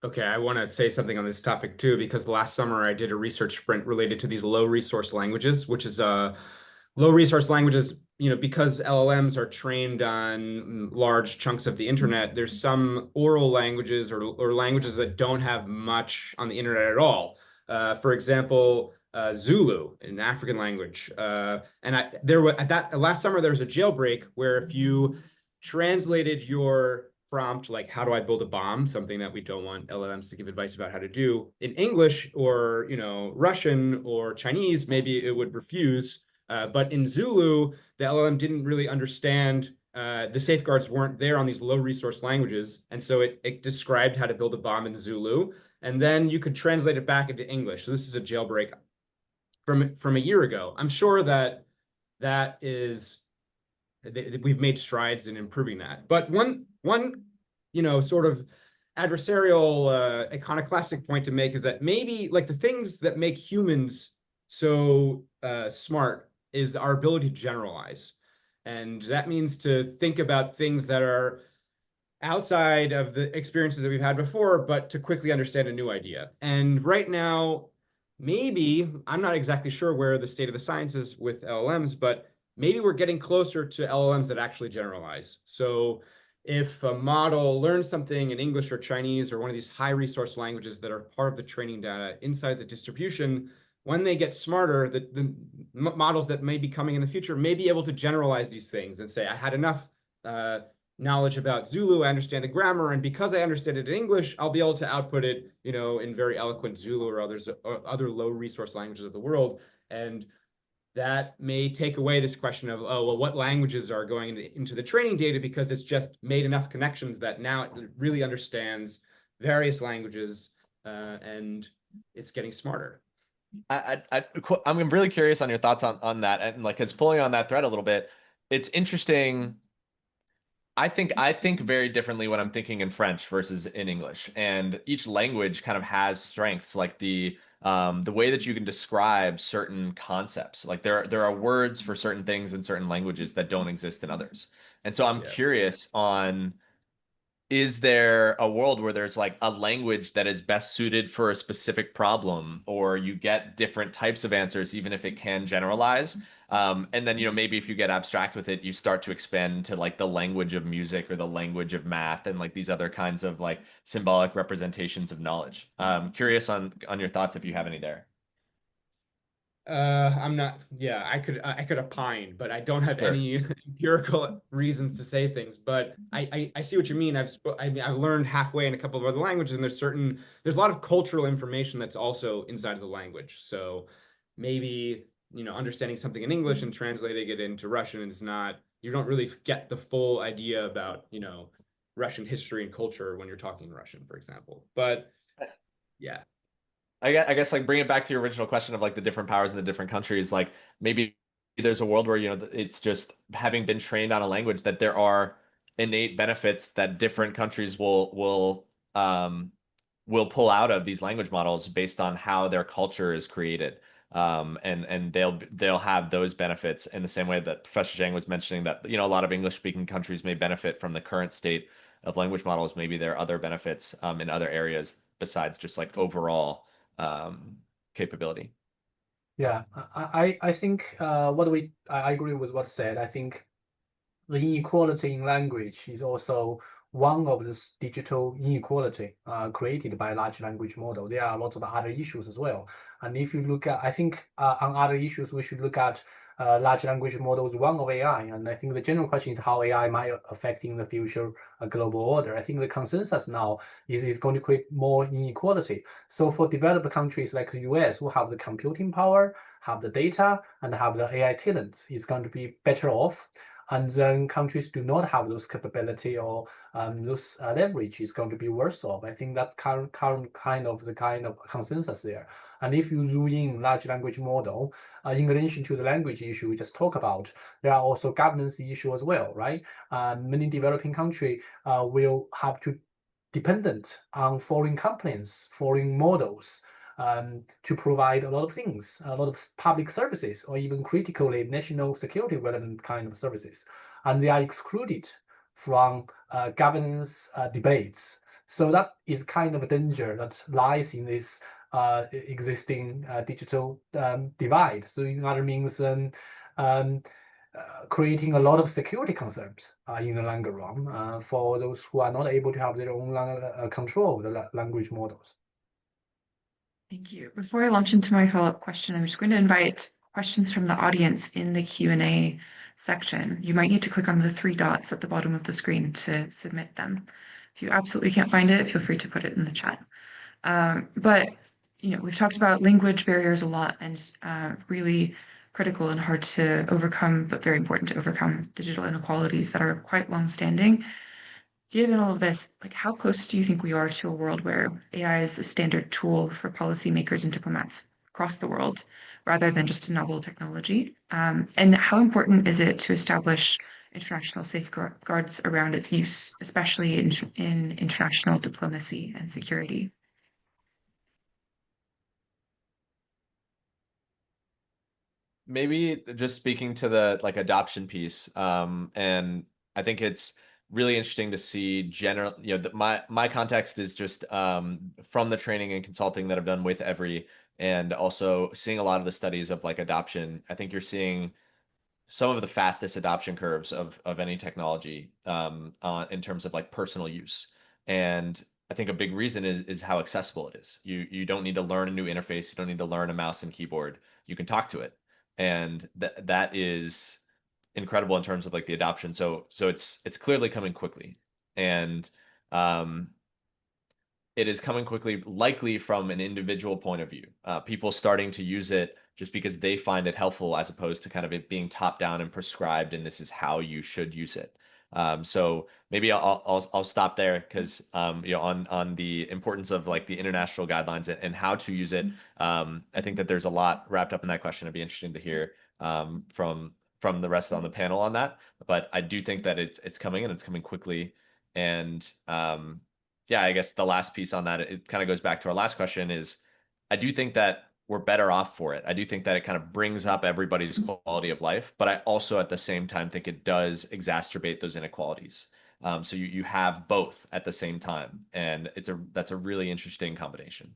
Okay, I want to say something on this topic too, because last summer I did a research sprint related to these low resource languages, which is low resource languages, because LLMs are trained on large chunks of the internet, there's some oral languages or languages that don't have much on the internet at all. For example, Zulu, an African language. Last summer there was a jailbreak where if you translated your prompt, like how do I build a bomb, something that we don't want LLMs to give advice about how to do, in English or Russian or Chinese, maybe it would refuse. But in Zulu, the LLM didn't really understand, the safeguards weren't there on these low resource languages. And so it described how to build a bomb in Zulu, and then you could translate it back into English. So this is a jailbreak from a year ago. I'm sure that we've made strides in improving that. But one sort of adversarial iconoclastic point to make is that maybe like the things that make humans so smart is our ability to generalize. And that means to think about things that are outside of the experiences that we've had before, but to quickly understand a new idea. And right now, maybe, I'm not exactly sure where the state of the science is with LLMs, but maybe we're getting closer to LLMs that actually generalize. So if a model learns something in English or Chinese or one of these high resource languages that are part of the training data inside the distribution, when they get smarter, the models that may be coming in the future may be able to generalize these things and say, I had enough knowledge about Zulu, I understand the grammar, and because I understand it in English, I'll be able to output it, in very eloquent Zulu or other low resource languages of the world. And that may take away this question of, oh, well, what languages are going into the training data, because it's just made enough connections that now it really understands various languages, and it's getting smarter. I'm really curious on your thoughts on that, and like, cause pulling on that thread a little bit, it's interesting. I think very differently when I'm thinking in French versus in English, and each language kind of has strengths, like the way that you can describe certain concepts. Like there are words for certain things in certain languages that don't exist in others. And so I'm curious on, is there a world where there's like a language that is best suited for a specific problem, or you get different types of answers, even if it can generalize? And then, maybe if you get abstract with it, you start to expand to like the language of music or the language of math and like these other kinds of like symbolic representations of knowledge. Curious on your thoughts if you have any there. I'm not, I could opine, but I don't have any empirical reasons to say things. But I see what you mean. I've learned halfway in a couple of other languages, and there's a lot of cultural information that's also inside of the language. So maybe, understanding something in English and translating it into Russian is not, you don't really get the full idea about, Russian history and culture when you're talking Russian, for example. But yeah. I guess like bring it back to your original question of like the different powers in the different countries, like maybe there's a world where, it's just having been trained on a language that there are innate benefits that different countries will pull out of these language models based on how their culture is created. And they'll have those benefits in the same way that Professor Zhang was mentioning that, a lot of English speaking countries may benefit from the current state of language models. Maybe there are other benefits in other areas besides just like overall capability. Yeah, I think I agree with what's said. I think the inequality in language is also one of this digital inequality created by large language model. There are lots of other issues as well. And if you look at, I think on other issues, we should look at large language models, one of AI. And I think the general question is how AI might affect in the future global order. I think the consensus now is going to create more inequality. So for developed countries like the US, who have the computing power, have the data, and have the AI talents, is going to be better off. And then countries do not have those capability or those leverage is going to be worse off. I think that's current kind of consensus there. And if you zoom in large language model, in addition to the language issue we just talked about, there are also governance issue as well, right? Many developing country will have to dependent on foreign companies, foreign models, to provide a lot of things, a lot of public services, or even critically national security relevant kind of services, and they are excluded from governance debates. So that is kind of a danger that lies in this existing digital divide. So in other means, creating a lot of security concerns in the longer run for those who are not able to have their own control of the language models. Thank you. Before I launch into my follow-up question, I'm just going to invite questions from the audience in the Q&A section. You might need to click on the 3 dots at the bottom of the screen to submit them. If you absolutely can't find it, feel free to put it in the chat. But we've talked about language barriers a lot, and really critical and hard to overcome, but very important to overcome digital inequalities that are quite long-standing. Given all of this, like, how close do you think we are to a world where AI is a standard tool for policymakers and diplomats across the world, rather than just a novel technology? And how important is it to establish international safeguards around its use, especially in international diplomacy and security? Maybe just speaking to the like adoption piece, and I think it's really interesting to see general, my context is just from the training and consulting that I've done with Every, and also seeing a lot of the studies of like adoption. I think you're seeing some of the fastest adoption curves of any technology in terms of like personal use. And I think a big reason is how accessible it is. You don't need to learn a new interface. You don't need to learn a mouse and keyboard. You can talk to it. And that is incredible in terms of like the adoption. So it's clearly coming quickly. And it is coming quickly, likely from an individual point of view. People starting to use it just because they find it helpful as opposed to kind of it being top down and prescribed and this is how you should use it. So maybe I'll stop there because on the importance of like the international guidelines and how to use it. I think that there's a lot wrapped up in that question. It'd be interesting to hear from the rest on the panel on that. But I do think that it's coming and it's coming quickly. And yeah, I guess the last piece on that, it kind of goes back to our last question is I do think that we're better off for it. I do think that it kind of brings up everybody's quality of life, but I also at the same time think it does exacerbate those inequalities. So you have both at the same time, and that's a really interesting combination.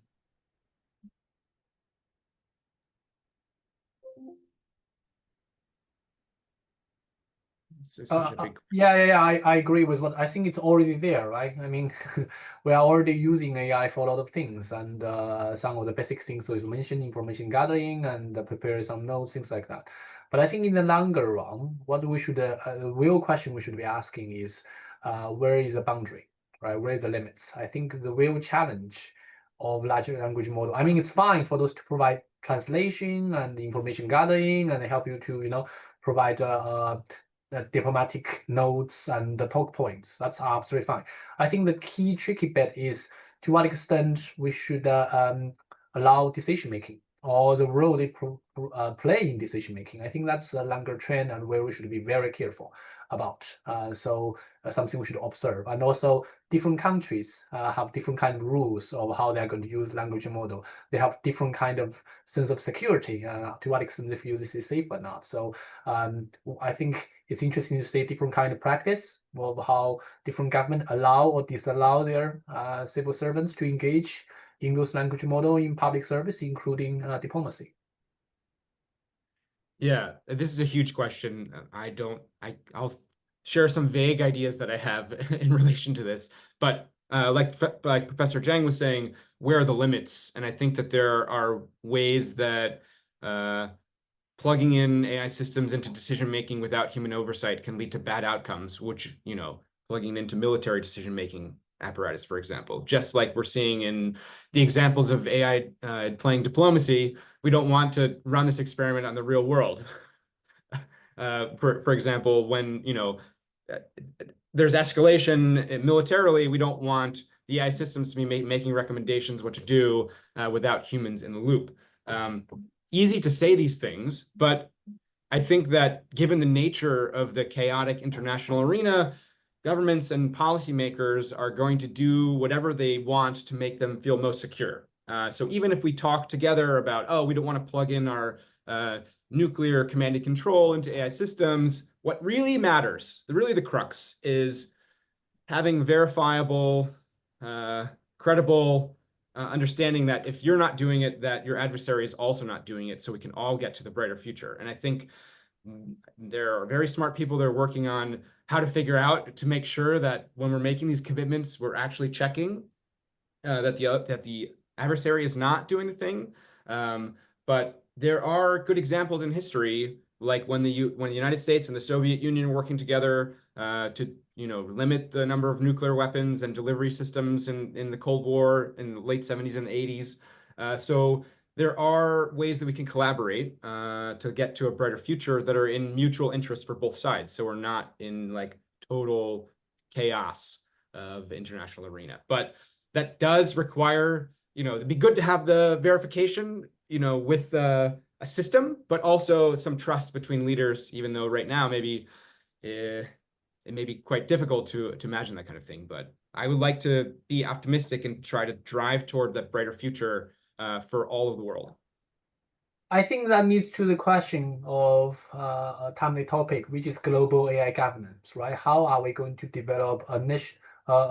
I agree with what I think it's already there, right? I mean, we are already using AI for a lot of things, and some of the basic things so you mentioned, information gathering and prepare some notes, things like that. But I think in the longer run, what we should the real question we should be asking is where is the boundary, right? Where is the limits? I think the real challenge of large language model. I mean, it's fine for those to provide translation and information gathering and help you to provide diplomatic notes and the talk points. That's absolutely fine. I think the key tricky bit is to what extent we should allow decision making or the role they play in decision making. I think that's a longer trend and where we should be very careful about. Something we should observe. And also different countries have different kind of rules of how they're going to use language model. They have different kind of sense of security to what extent they feel this is safe or not. So I think it's interesting to see different kind of practice of how different government allow or disallow their civil servants to engage in those language model in public service, including diplomacy. Yeah, this is a huge question. I'll share some vague ideas that I have in relation to this, but like Professor Zeng was saying, where are the limits? And I think that there are ways that plugging in AI systems into decision-making without human oversight can lead to bad outcomes, which, plugging into military decision-making apparatus, for example, just like we're seeing in the examples of AI playing diplomacy, we don't want to run this experiment on the real world. For example, when, there's escalation militarily, we don't want the AI systems to be making recommendations what to do without humans in the loop. Easy to say these things, but I think that given the nature of the chaotic international arena, governments and policymakers are going to do whatever they want to make them feel most secure. So even if we talk together about, oh, we don't want to plug in our nuclear command and control into AI systems, what really matters, really the crux, is having verifiable, credible understanding that if you're not doing it, that your adversary is also not doing it, so we can all get to the brighter future. And I think there are very smart people that are working on how to figure out to make sure that when we're making these commitments, we're actually checking that the adversary is not doing the thing. But there are good examples in history, like when the United States and the Soviet Union were working together to limit the number of nuclear weapons and delivery systems in the Cold War in the late 70s and 80s. So there are ways that we can collaborate to get to a brighter future that are in mutual interest for both sides. So we're not in like total chaos of the international arena. But that does require, it'd be good to have the verification, with a system, but also some trust between leaders, even though right now maybe it may be quite difficult to imagine that kind of thing. But I would like to be optimistic and try to drive toward that brighter future for all of the world. I think that leads to the question of a timely topic, which is global AI governance, right? How are we going to develop a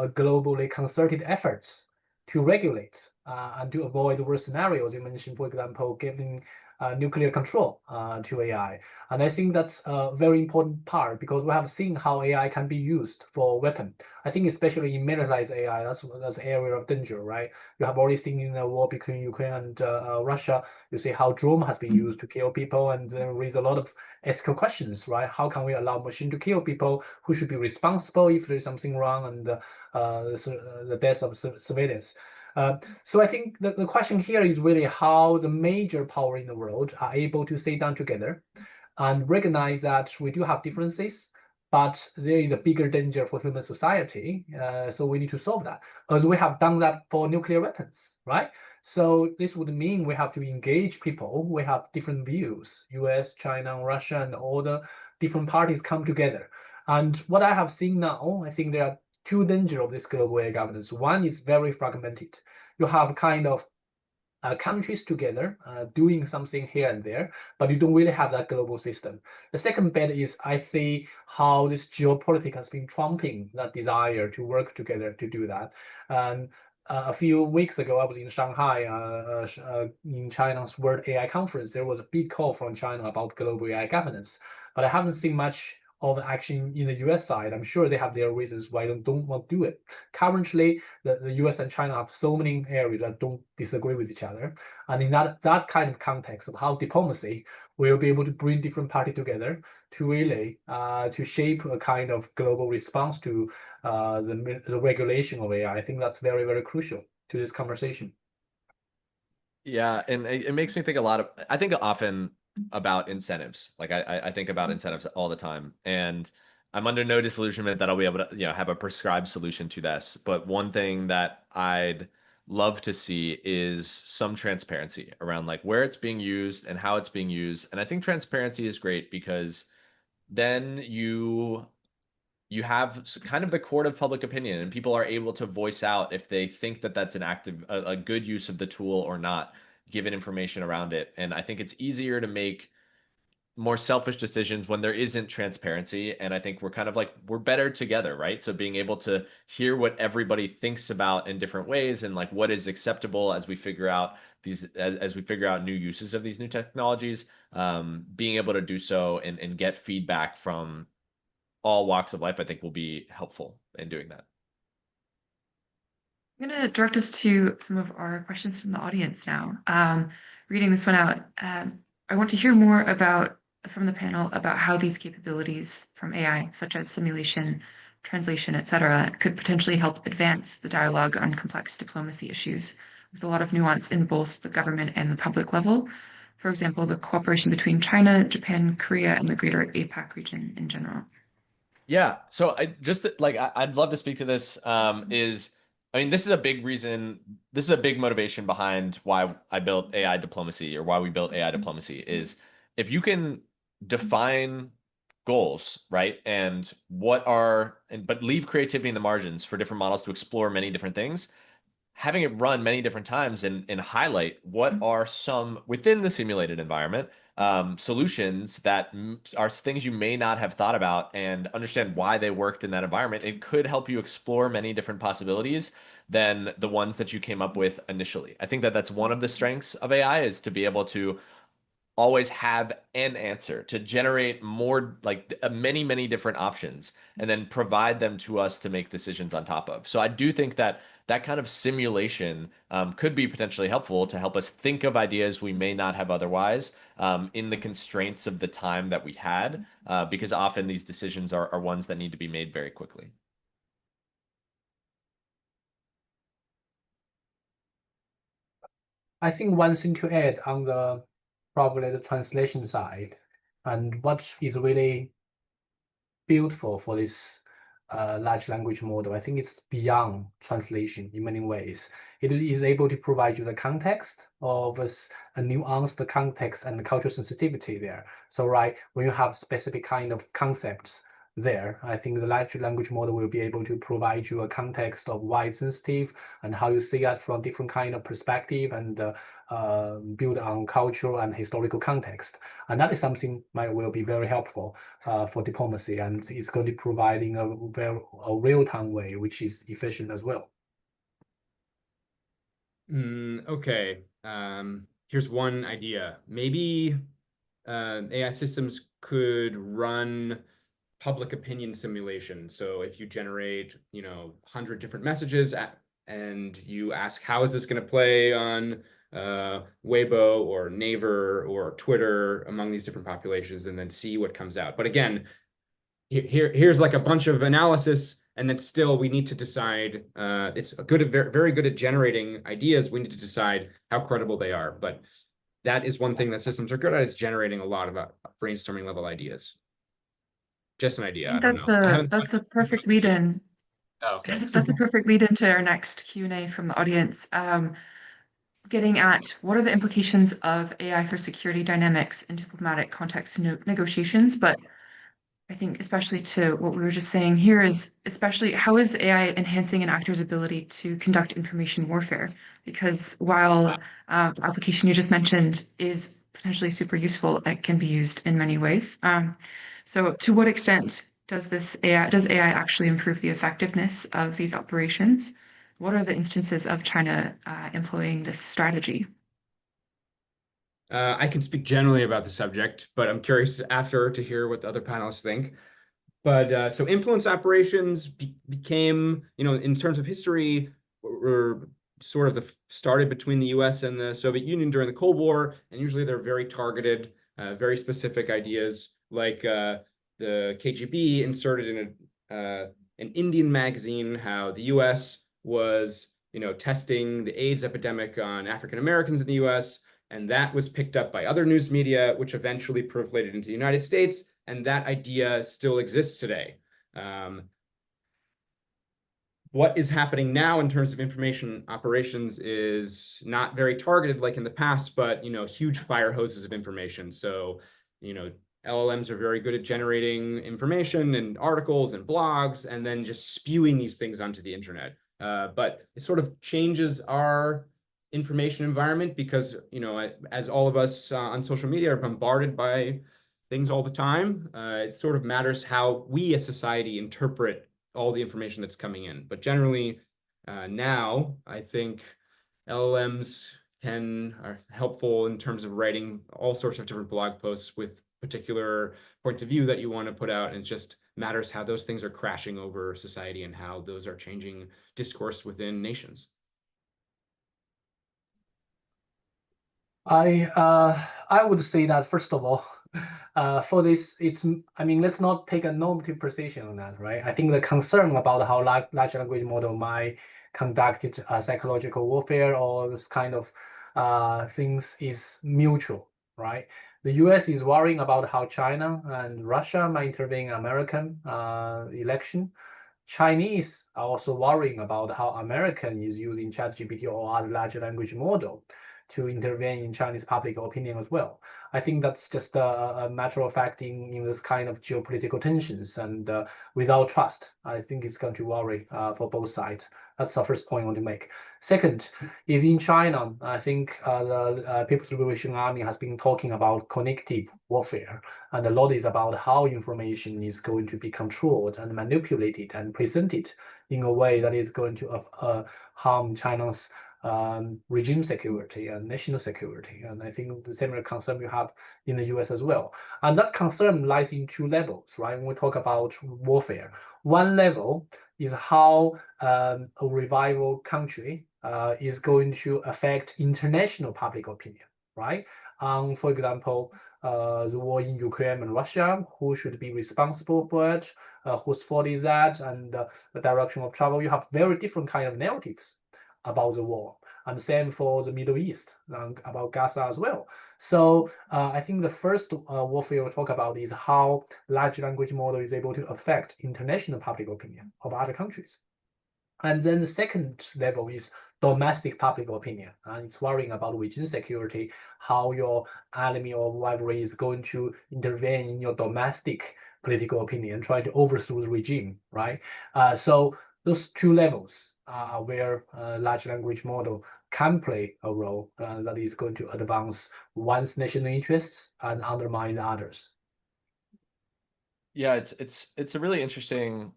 globally concerted efforts to regulate and to avoid the worst scenarios you mentioned, for example, giving nuclear control to AI. And I think that's a very important part because we have seen how AI can be used for weapon. I think especially in militarized AI, that's an area of danger, right? You have already seen in the war between Ukraine and Russia, you see how drone has been used to kill people and raise a lot of ethical questions, right? How can we allow machine to kill people? Who should be responsible if there's something wrong and the death of civilians? So I think the question here is really how the major power in the world are able to sit down together and recognize that we do have differences, but there is a bigger danger for human society. So we need to solve that, as we have done that for nuclear weapons, right? So this would mean we have to engage people. We have different views, US, China, Russia, and all the different parties come together. And what I have seen now, I think there are two dangers of this global AI governance. One is very fragmented. You have kind of countries together doing something here and there, but you don't really have that global system. The second bit is I see how this geopolitics has been trumping that desire to work together to do that. And a few weeks ago, I was in Shanghai in China's World AI Conference. There was a big call from China about global AI governance, but I haven't seen much of action in the US side. I'm sure they have their reasons why they don't want to do it. Currently, the US and China have so many areas that don't disagree with each other. And in that kind of context of how diplomacy will be able to bring different parties together to really to shape a kind of global response to the regulation of AI. I think that's very, very crucial to this conversation. Yeah, and it makes me think a lot of, I think often about incentives. Like I think about incentives all the time, and I'm under no disillusionment that I'll be able to, have a prescribed solution to this. But one thing that I'd love to see is some transparency around like where it's being used and how it's being used. And I think transparency is great because then you have kind of the court of public opinion, and people are able to voice out if they think that that's a good use of the tool or not, given information around it. And I think it's easier to make more selfish decisions when there isn't transparency. And I think we're kind of like, we're better together, right? So being able to hear what everybody thinks about in different ways and like what is acceptable as we figure out as we figure out new uses of these new technologies, being able to do so and get feedback from all walks of life, I think will be helpful in doing that. I'm going to direct us to some of our questions from the audience now. Reading this one out, I want to hear more from the panel about how these capabilities from AI, such as simulation, translation, etc., could potentially help advance the dialogue on complex diplomacy issues with a lot of nuance in both the government and the public level. For example, the cooperation between China, Japan, Korea, and the greater APAC region in general. Yeah, so I'd love to speak to this. This is a big reason, this is a big motivation behind why I built AI diplomacy, or why we built AI diplomacy, is if you can define goals, right? But leave creativity in the margins for different models to explore many different things, having it run many different times and highlight what are some within the simulated environment solutions that are things you may not have thought about, and understand why they worked in that environment. It could help you explore many different possibilities than the ones that you came up with initially. I think that that's one of the strengths of AI, is to be able to always have an answer, to generate more, like many different options, and then provide them to us to make decisions on top of. So I do think that that kind of simulation could be potentially helpful to help us think of ideas we may not have otherwise, in the constraints of the time that we had, because often these decisions are ones that need to be made very quickly. I think one thing to add on probably the translation side, and what is really beautiful for this large language model, I think it's beyond translation in many ways. It is able to provide you the context of a nuanced context and the cultural sensitivity there. So right, when you have specific kind of concepts there, I think the large language model will be able to provide you a context of why it's sensitive and how you see that from different kind of perspective, and build on cultural and historical context. And that is something will be very helpful for diplomacy, and it's going to be providing a real-time way, which is efficient as well. Okay. Here's one idea. Maybe AI systems could run public opinion simulation. So if you generate, 100 different messages and you ask, how is this going to play on Weibo or Naver or Twitter among these different populations, and then see what comes out. But again, here's like a bunch of analysis, and then still we need to decide. It's very good at generating ideas. We need to decide how credible they are. But that is one thing that systems are good at, is generating a lot of brainstorming level ideas. Just an idea. I don't know. That's a perfect lead in. Oh, okay. That's a perfect lead into our next Q&A from the audience. Getting at what are the implications of AI for security dynamics in diplomatic context negotiations, but I think especially to what we were just saying here is especially how is AI enhancing an actor's ability to conduct information warfare? Because while the application you just mentioned is potentially super useful, it can be used in many ways. So to what extent does AI actually improve the effectiveness of these operations? What are the instances of China employing this strategy? I can speak generally about the subject, but I'm curious after to hear what the other panelists think. But so influence operations became, in terms of history, were sort of started between the US and the Soviet Union during the Cold War, and usually they're very targeted, very specific ideas, like the KGB inserted in an Indian magazine how the US was, testing the AIDS epidemic on African Americans in the US, and that was picked up by other news media, which eventually proliferated into the United States, and that idea still exists today. What is happening now in terms of information operations is not very targeted like in the past, but huge fire hoses of information. So, LLMs are very good at generating information and articles and blogs, and then just spewing these things onto the internet. But it sort of changes our information environment because, as all of us on social media are bombarded by things all the time, it sort of matters how we as society interpret all the information that's coming in. But generally, now I think LLMs are helpful in terms of writing all sorts of different blog posts with particular points of view that you want to put out, and it just matters how those things are crashing over society and how those are changing discourse within nations. I would say that first of all, for this, let's not take a normative position on that, right? I think the concern about how large language model might conduct psychological warfare or this kind of things is mutual, right? The US is worrying about how China and Russia might intervene in American election. Chinese are also worrying about how American is using ChatGPT or other large language model to intervene in Chinese public opinion as well. I think that's just a matter of fact in this kind of geopolitical tensions, and without trust, I think it's going to worry for both sides. That's the first point I want to make. Second is in China, I think the People's Liberation Army has been talking about connective warfare, and a lot is about how information is going to be controlled and manipulated and presented in a way that is going to harm China's regime security and national security. And I think the similar concern we have in the US as well. And that concern lies in two levels, right? When we talk about warfare, one level is how a rival country is going to affect international public opinion, right? For example, the war in Ukraine and Russia, who should be responsible for it, whose fault is that, and the direction of travel. You have very different kind of narratives about the war, and same for the Middle East, about Gaza as well. So I think the first warfare we'll talk about is how large language model is able to affect international public opinion of other countries. And then the second level is domestic public opinion. It's worrying about region security, how your enemy or rivalry is going to intervene in your domestic political opinion, try to overthrow the regime, right? So those two levels are where large language model can play a role that is going to advance one's national interests and undermine others. Yeah, it's a really interesting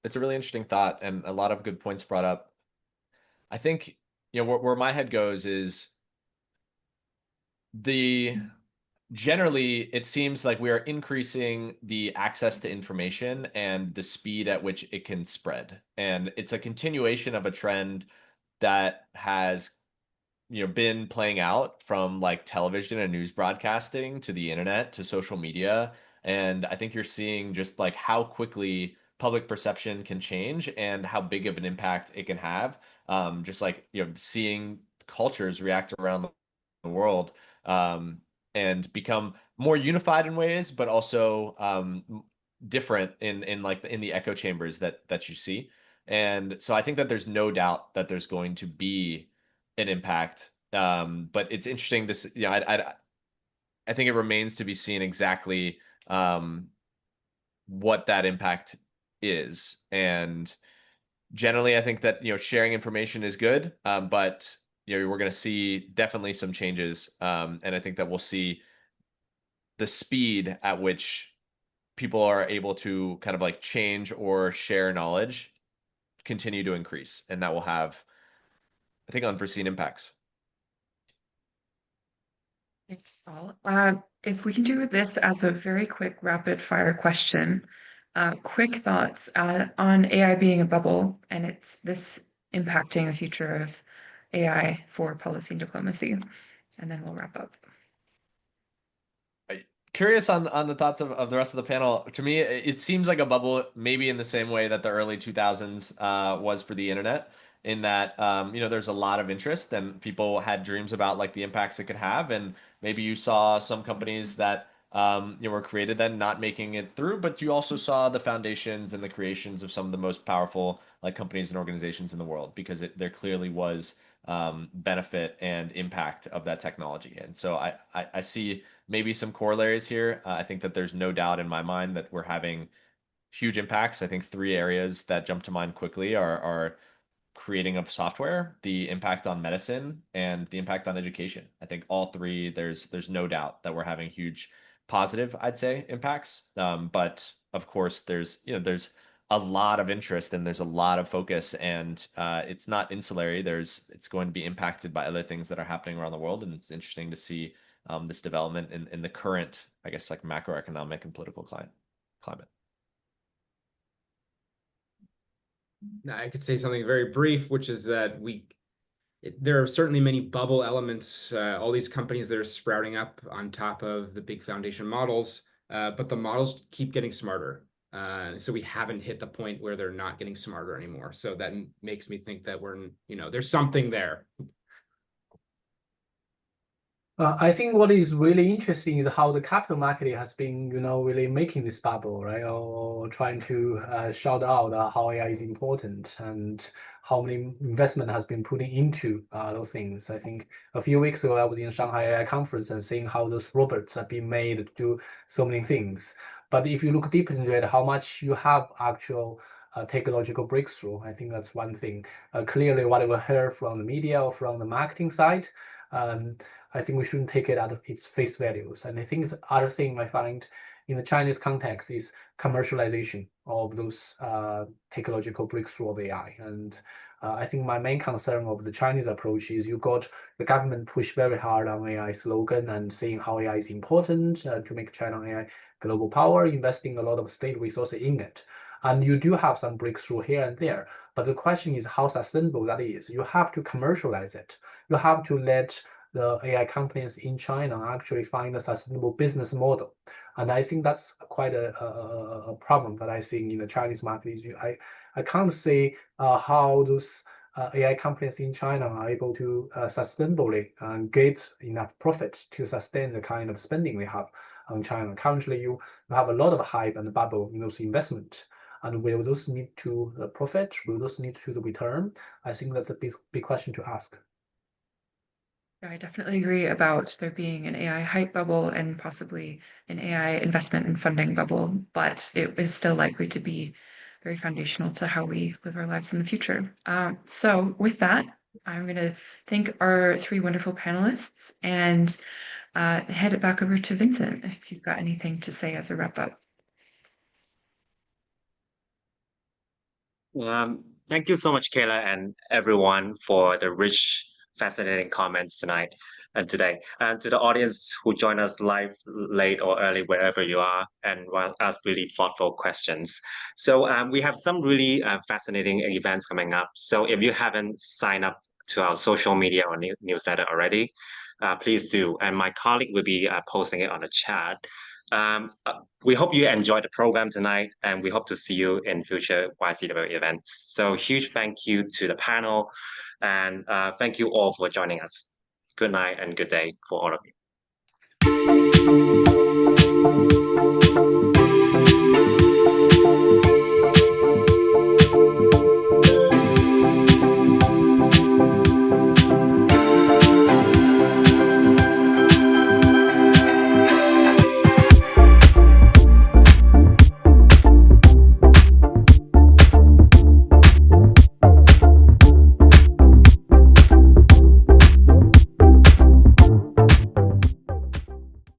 thought, and a lot of good points brought up. I think where my head goes is generally it seems like we are increasing the access to information and the speed at which it can spread, and it's a continuation of a trend that has been playing out from like television and news broadcasting to the internet to social media. And I think you're seeing just like how quickly public perception can change and how big of an impact it can have. Just like, seeing cultures react around the world, and become more unified in ways, but also different in like in the echo chambers that you see. And so I think that there's no doubt that there's going to be an impact. But it's interesting to see, I think it remains to be seen exactly what that impact is. And generally, I think that sharing information is good, but we're going to see definitely some changes, and I think that we'll see the speed at which people are able to kind of like change or share knowledge continue to increase, and that will have, I think, unforeseen impacts. Thanks, all. If we can do this as a very quick rapid fire question, quick thoughts on AI being a bubble and this impacting the future of AI for policy and diplomacy, and then we'll wrap up. Curious on the thoughts of the rest of the panel. To me, it seems like a bubble, maybe in the same way that the early 2000s was for the internet, in that there's a lot of interest and people had dreams about like the impacts it could have, and maybe you saw some companies that were created then not making it through, but you also saw the foundations and the creations of some of the most powerful like companies and organizations in the world, because there clearly was benefit and impact of that technology. And so I see maybe some corollaries here. I think that there's no doubt in my mind that we're having huge impacts. I think three areas that jump to mind quickly are creating of software, the impact on medicine, and the impact on education. I think all three, there's no doubt that we're having huge positive, I'd say, impacts. But of course, there's a lot of interest and there's a lot of focus, and it's not insulary. It's going to be impacted by other things that are happening around the world, and it's interesting to see this development in the current, I guess, like macroeconomic and political climate. Now, I could say something very brief, which is that there are certainly many bubble elements, all these companies that are sprouting up on top of the big foundation models, but the models keep getting smarter. So we haven't hit the point where they're not getting smarter anymore. So that makes me think that there's something there. I think what is really interesting is how the capital market has been, really making this bubble, right? Or trying to shout out how AI is important and how many investment has been putting into those things. I think a few weeks ago, I was in Shanghai AI conference and seeing how those robots have been made to do so many things. But if you look deeper into it, how much you have actual technological breakthrough, I think that's one thing. Clearly, what we heard from the media or from the marketing side, I think we shouldn't take it out of its face values. And I think the other thing I find in the Chinese context is commercialization of those technological breakthrough of AI. And I think my main concern of the Chinese approach is you got the government push very hard on AI slogan and saying how AI is important to make China AI global power, investing a lot of state resources in it. And you do have some breakthrough here and there. But the question is how sustainable that is. You have to commercialize it. You have to let the AI companies in China actually find a sustainable business model. And I think that's quite a problem that I see in the Chinese market. Is I can't see how those AI companies in China are able to sustainably get enough profit to sustain the kind of spending they have on China. Currently, you have a lot of hype and bubble in those investment. And will those need to profit? Will those need to the return? I think that's a big question to ask. I definitely agree about there being an AI hype bubble and possibly an AI investment and funding bubble, but it is still likely to be very foundational to how we live our lives in the future. So with that, I'm going to thank our three wonderful panelists and head it back over to Vincent if you've got anything to say as a wrap up. Thank you so much, Kayla, and everyone for the rich, fascinating comments tonight and today. And to the audience who joined us live, late, or early, wherever you are, and asked really thoughtful questions. So we have some really fascinating events coming up. So if you haven't signed up to our social media or newsletter already, please do. And my colleague will be posting it on the chat. We hope you enjoyed the program tonight, and we hope to see you in future YCW events. So huge thank you to the panel, and thank you all for joining us. Good night and good day for all of you.